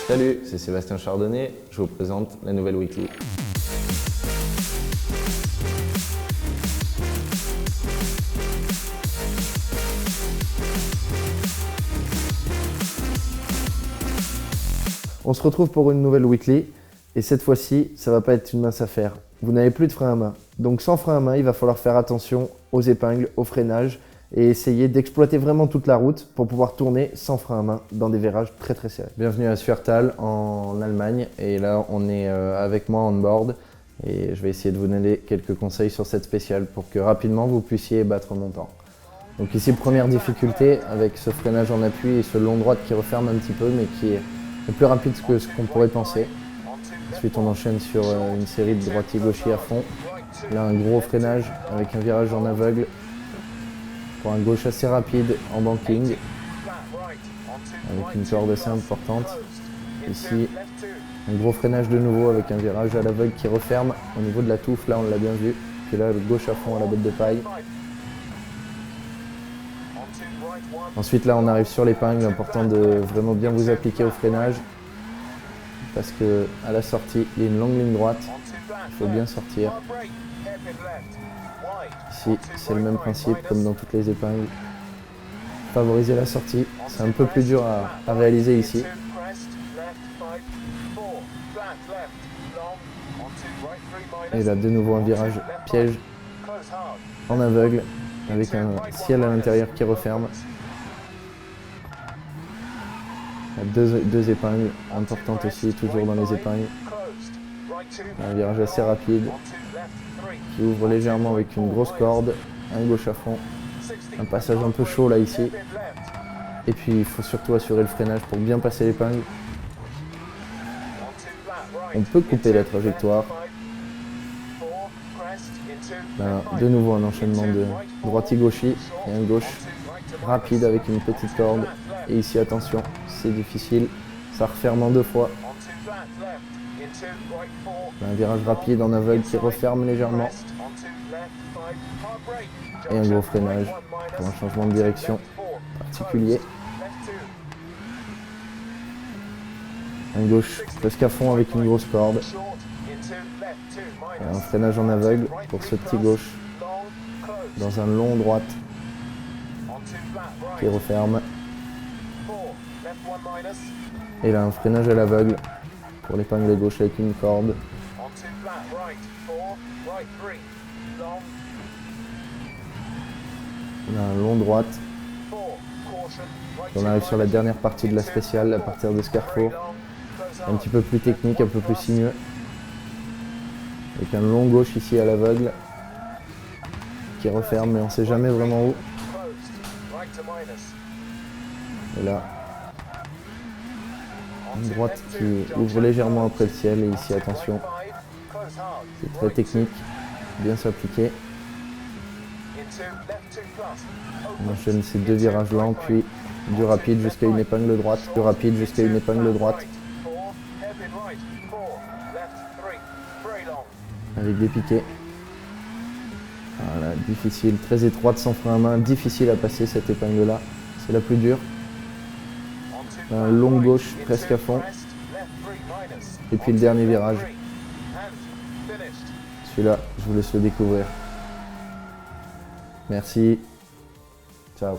Salut, c'est Sébastien Chardonnay, je vous présente la nouvelle Weekly. On se retrouve pour une nouvelle Weekly et cette fois-ci, ça va pas être une mince affaire. Vous n'avez plus de frein à main. Donc sans frein à main, il va falloir faire attention aux épingles, au freinage et essayer d'exploiter vraiment toute la route pour pouvoir tourner sans frein à main dans des virages très serrés. Bienvenue à Suertal en Allemagne et là on est avec moi on board et je vais essayer de vous donner quelques conseils sur cette spéciale pour que rapidement vous puissiez battre mon temps. Donc ici première difficulté avec ce freinage en appui et ce long droite qui referme un petit peu mais qui est plus rapide que ce qu'on pourrait penser. Ensuite on enchaîne sur une série de droitier-gauchier à fond. Là un gros freinage avec un virage en aveugle pour un gauche assez rapide en banking avec une corde assez importante. Ici un gros freinage de nouveau avec un virage à l'aveugle qui referme au niveau de la touffe, là on l'a bien vu. Puis là le gauche à fond à la botte de paille. Ensuite là on arrive sur l'épingle, important de vraiment bien vous appliquer au freinage parce que à la sortie il y a une longue ligne droite, il faut bien sortir. Ici c'est le même principe comme dans toutes les épingles, favoriser la sortie, c'est un peu plus dur à réaliser ici. Et là de nouveau un virage piège en aveugle avec un ciel à l'intérieur qui referme. Deux épingles importantes aussi, toujours dans les épingles. Un virage assez rapide qui ouvre légèrement avec une grosse corde, un gauche à fond, un passage un peu chaud là ici. Et puis il faut surtout assurer le freinage pour bien passer l'épingle. On peut couper la trajectoire. Là, de nouveau un enchaînement de droitier-gauchis et un gauche rapide avec une petite corde. Et ici attention, c'est difficile, ça referme en deux fois. Un virage rapide en aveugle qui referme légèrement. Et un gros freinage pour un changement de direction particulier. Un gauche presque à fond avec une grosse corde. Et un freinage en aveugle pour ce petit gauche dans un long droite qui referme. Et là un freinage à l'aveugle pour l'épingle gauche avec une corde. On a un long droite. On arrive sur la dernière partie de la spéciale à partir de ce carrefour. Un petit peu plus technique, un peu plus sinueux. Avec un long gauche ici à l'aveugle qui referme mais on ne sait jamais vraiment où. Et là, une droite qui ouvre légèrement après le ciel et ici attention, c'est très technique, bien s'appliquer. On enchaîne ces deux virages lents puis du rapide jusqu'à une épingle droite, du rapide jusqu'à une épingle droite. Avec des piquets. Voilà, difficile, très étroite sans frein à main, difficile à passer cette épingle là, c'est la plus dure. Un long gauche presque à fond. Et puis le dernier virage. Celui-là, je vous laisse le découvrir. Merci. Ciao.